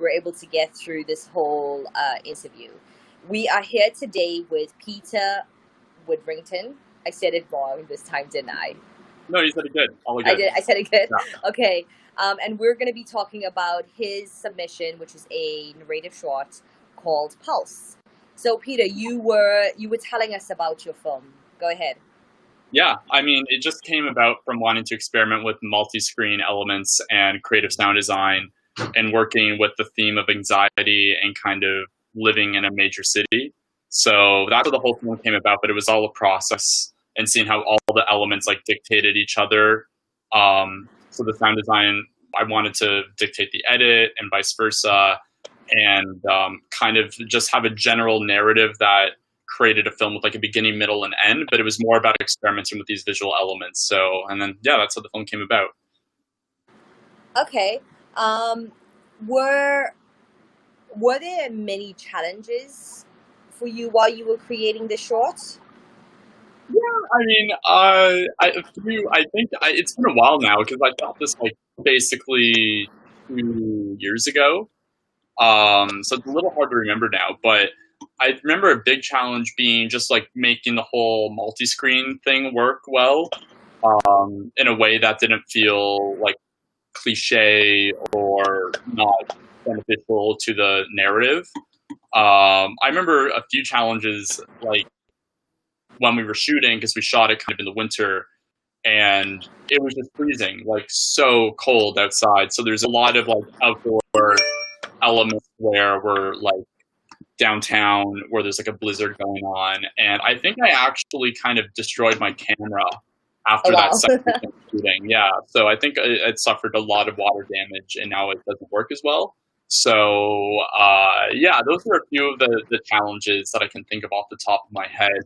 were able to get through this whole interview. We are here today with Peter Woodrington. I said it wrong this time, didn't I? No, you said it good. All good. I said it good? Yeah. Okay. And we're going to be talking about his submission, which is a narrative short called Pulse. So, Peter, you were telling us about your film. Go ahead. Yeah, I mean, it just came about from wanting to experiment with multi-screen elements and creative sound design and working with the theme of anxiety and kind of living in a major city. So that's how the whole film came about, but it was all a process and seeing how all the elements like dictated each other. So the sound design, I wanted to dictate the edit and vice versa, and kind of just have a general narrative that created a film with like a beginning, middle, and end, but it was more about experimenting with these visual elements. So, and then, yeah, that's how the film came about. Okay. Were there many challenges for you while you were creating the short? Yeah, I mean, I think it's been a while now because I shot this like basically 2 years ago. So it's a little hard to remember now, but I remember a big challenge being just like making the whole multi-screen thing work well, in a way that didn't feel like cliche or not beneficial to the narrative. I remember a few challenges like when we were shooting because we shot it kind of in the winter and it was just freezing, like so cold outside. So there's a lot of like outdoor elements where we're like downtown where there's like a blizzard going on, and I think I actually kind of destroyed my camera after that second shooting. Yeah, so I think it suffered a lot of water damage, and now it doesn't work as well. So yeah, those are a few of the challenges that I can think of off the top of my head.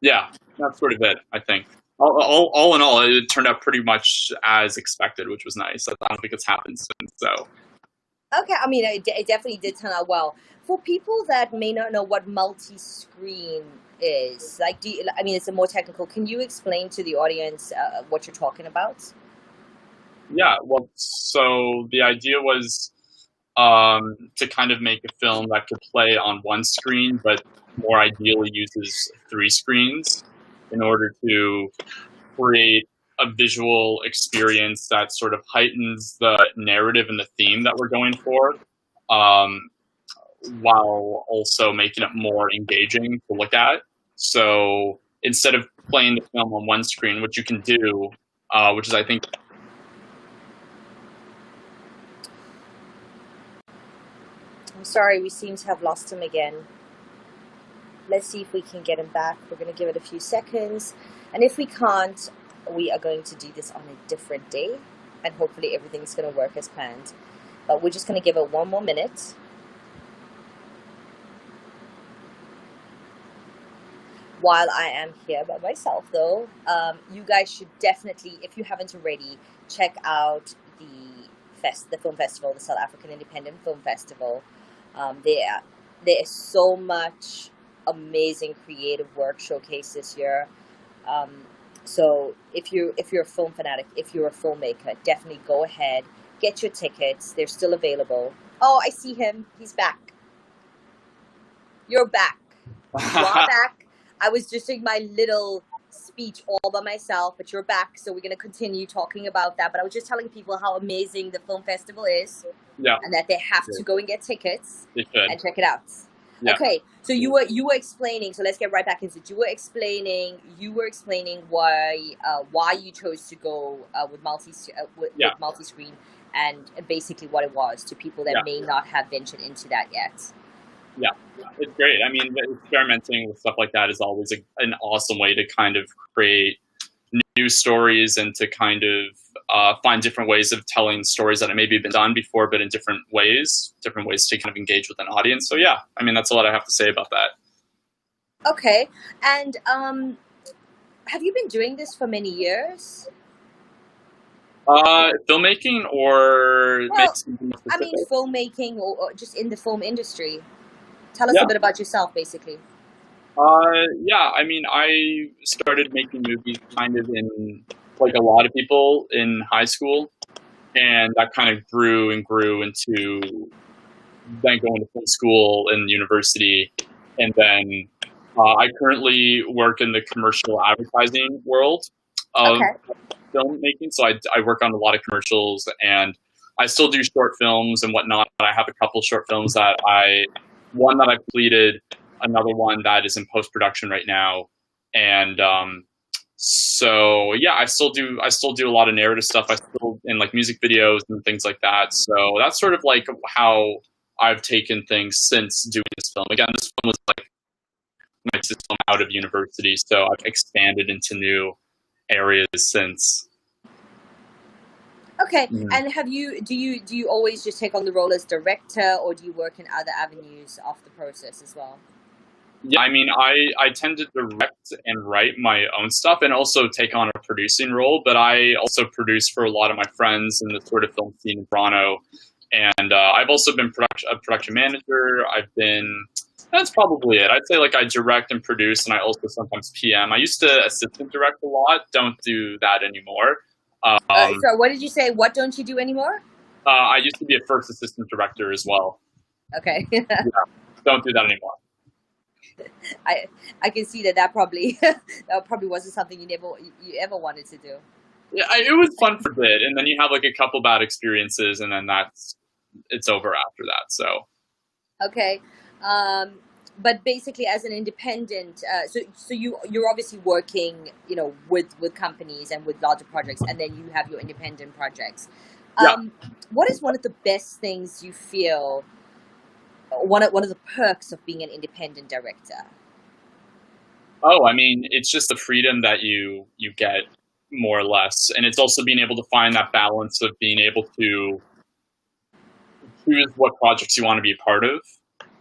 Yeah, that's sort of it. I think all in all, it turned out pretty much as expected, which was nice. I don't think it's happened since. So. Okay, I mean, it definitely did turn out well. For people that may not know what multi-screen is, like, I mean, it's a more technical. Can you explain to the audience what you're talking about? Yeah, well, so the idea was to kind of make a film that could play on one screen, but more ideally uses three screens in order to create a visual experience that sort of heightens the narrative and the theme that we're going for, while also making it more engaging to look at. So instead of playing the film on one screen, what you can do, which is I think. I'm sorry, we seem to have lost him again. Let's see if we can get him back. We're going to give it a few seconds. And if we can't, we are going to do this on a different day. And hopefully everything's going to work as planned. But we're just going to give it one more minute. While I am here by myself, though, you guys should definitely, if you haven't already, check out the film festival, the South African Independent Film Festival. There is so much amazing creative work showcased this year. So if you're a film fanatic, if you're a filmmaker, definitely go ahead, get your tickets. They're still available. Oh, I see him. He's back. You're back. You are back. I was just doing my little speech all by myself, but you're back, so we're going to continue talking about that. But I was just telling people how amazing the film festival is, yeah, and that they have to go and get tickets and check it out. Yeah. Okay, so you were explaining. So let's get right back into it. You were explaining why you chose to go with multi-screen and basically what it was to people that may not have ventured into that yet. Yeah, it's great. I mean, experimenting with stuff like that is always an awesome way to kind of create new stories and to kind of find different ways of telling stories that have maybe been done before, but in different ways to kind of engage with an audience. So yeah, I mean, that's all I have to say about that. Okay, and have you been doing this for many years? Filmmaking or I mean, filmmaking or just in the film industry. Tell us a bit about yourself, basically. Yeah, I mean, I started making movies kind of in, like a lot of people, in high school. and that kind of grew and grew into then going to film school and university, and then I currently work in the commercial advertising world of Okay. filmmaking. So I work on a lot of commercials, and I still do short films and whatnot. I have a couple short films one that I completed, another one that is in post production right now, and so yeah, I still do a lot of narrative stuff. I still in like music videos and things like that. So that's sort of like how I've taken things since doing this film. Again, this film was like my sixth film out of university, so I've expanded into new areas since. Okay. Mhm. And do you always just take on the role as director, or do you work in other avenues of the process as well? Yeah, I mean, I tend to direct and write my own stuff and also take on a producing role, but I also produce for a lot of my friends in the sort of film scene in Toronto. And I've also been a production manager. That's probably it. I'd say like I direct and produce, and I also sometimes PM. I used to assistant direct a lot. Don't do that anymore. Um, So what did you say? What don't you do anymore? I used to be a first assistant director as well. Okay. Yeah, don't do that anymore. I I can see that probably that probably wasn't something you ever wanted to do. Yeah, it was fun for a bit, and then you have like a couple bad experiences, and then it's over after that. So Okay. Um, but basically, as an independent, so you're obviously working, with companies and with larger projects, and then you have your independent projects. yeah. Um, what is one of the best things you feel? One of the perks of being an independent director? Oh, I mean, it's just the freedom that you get more or less, and it's also being able to find that balance of being able to choose what projects you want to be a part of.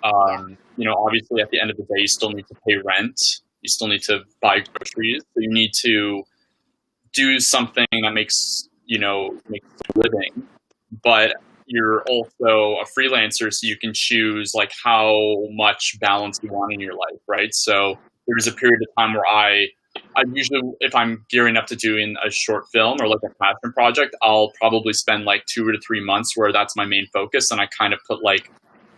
Yeah. Obviously, at the end of the day, you still need to pay rent. You still need to buy groceries. So you need to do something that makes a living, but you're also a freelancer, so you can choose like how much balance you want in your life, right? So there was a period of time where I usually, if I'm gearing up to doing a short film or like a passion project, I'll probably spend like 2 to 3 months where that's my main focus, and I kind of put like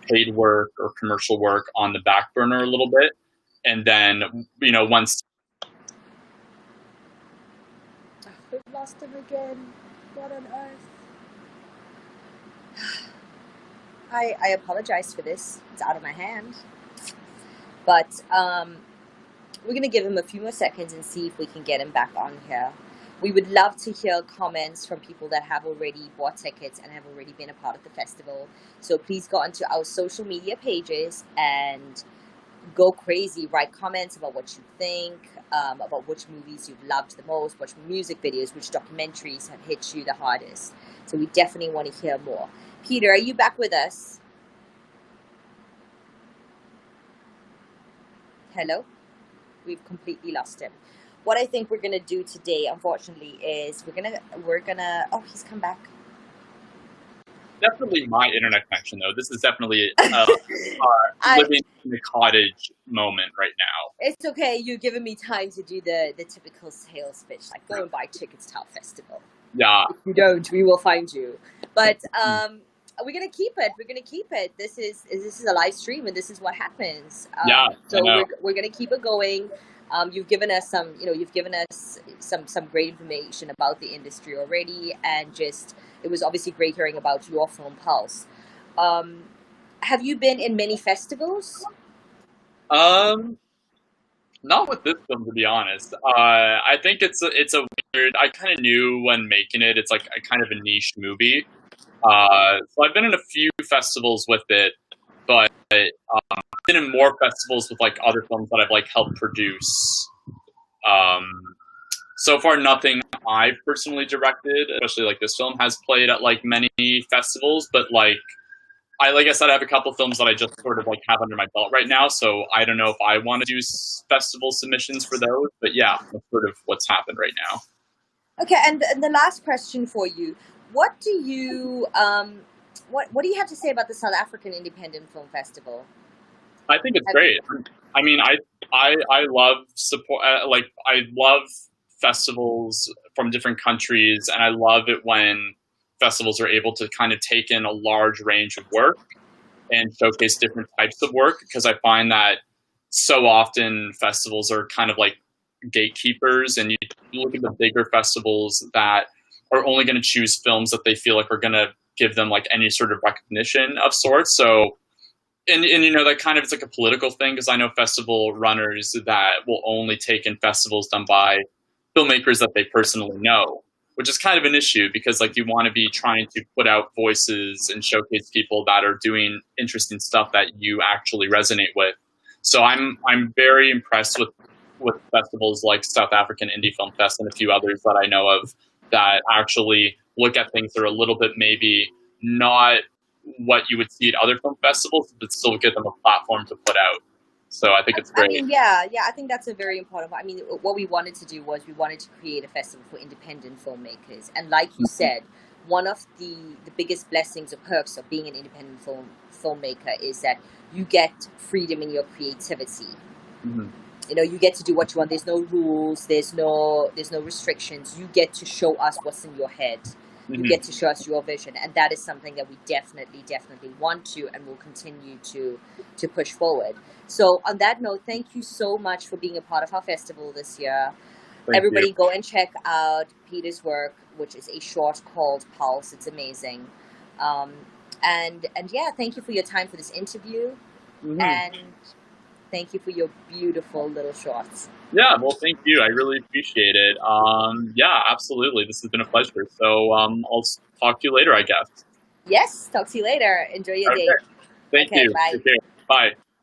paid work or commercial work on the back burner a little bit, and then once. We've lost him again. What on earth? I apologize for this. It's out of my hand. But we're going to give him a few more seconds and see if we can get him back on here. We would love to hear comments from people that have already bought tickets and have already been a part of the festival. So please go onto our social media pages and go crazy. Write comments about what you think, about which movies you've loved the most, which music videos, which documentaries have hit you the hardest. So we definitely want to hear more. Peter, are you back with us? Hello? We've completely lost him. What I think we're gonna do today, unfortunately, is we're gonna. Oh, he's come back. Definitely my internet connection, though. This is definitely I. living in a cottage moment right now. It's okay. You're giving me time to do the typical sales pitch, like go and buy tickets to our festival. Yeah, If you don't, we will find you. But we're gonna keep it. We're gonna keep it. This is a live stream, and this is what happens. yeah, I So know. we're gonna keep it going. You've given us some great information about the industry already, and just it was obviously great hearing about your film Pulse. Um, have you been in many festivals? Um, Not with this film, to be honest. I think it's a weird. I kind of knew when making it. It's like a kind of a niche movie. So I've been in a few festivals with it, but I've been in more festivals with like other films that I've like helped produce. Um, so far, nothing I've personally directed, especially like this film, has played at like many festivals. But like I said, I have a couple films that I just sort of like have under my belt right now. So I don't know if I want to do festival submissions for those. But yeah, that's sort of what's happened right now. Okay, and the last question for you: What do you what do you have to say about the South African Independent Film Festival? I think it's Have, great. I mean, I love support. Like I love festivals from different countries, and I love it when festivals are able to kind of take in a large range of work and showcase different types of work, because I find that so often festivals are kind of like gatekeepers, and you look at the bigger festivals that are only going to choose films that they feel like are going to give them like any sort of recognition of sorts. So and you know, that kind of, it's like a political thing, because I know festival runners that will only take in festivals done by filmmakers that they personally know, which is kind of an issue, because like you want to be trying to put out voices and showcase people that are doing interesting stuff that you actually resonate with. So I'm very impressed with festivals like South African Indie Film Fest and a few others that I know of that actually look at things that are a little bit maybe not what you would see at other film festivals, but still give them a platform to put out. So I think it's I great. mean, yeah, I think that's a very important part. I mean, what we wanted to do was we wanted to create a festival for independent filmmakers. And like you said, one of the biggest blessings or perks of being an independent filmmaker is that you get freedom in your creativity. Mm-hmm. You know, you get to do what you want. There's no rules. There's no restrictions. You get to show us what's in your head. You Mm-hmm. get to show us your vision, and that is something that we definitely want to and will continue to push forward. So on that note, thank you so much for being a part of our festival this year. Thank Everybody you. go and check out Peter's work, which is a short called Pulse. It's amazing. And yeah, thank you for your time for this interview. Mm-hmm. And thank you for your beautiful little shorts. Yeah, well, thank you. I really appreciate it. Yeah, absolutely. This has been a pleasure. So I'll talk to you later, I guess. Yes, talk to you later. Enjoy your day. Okay. Thank Okay, you. bye. Take care. Bye.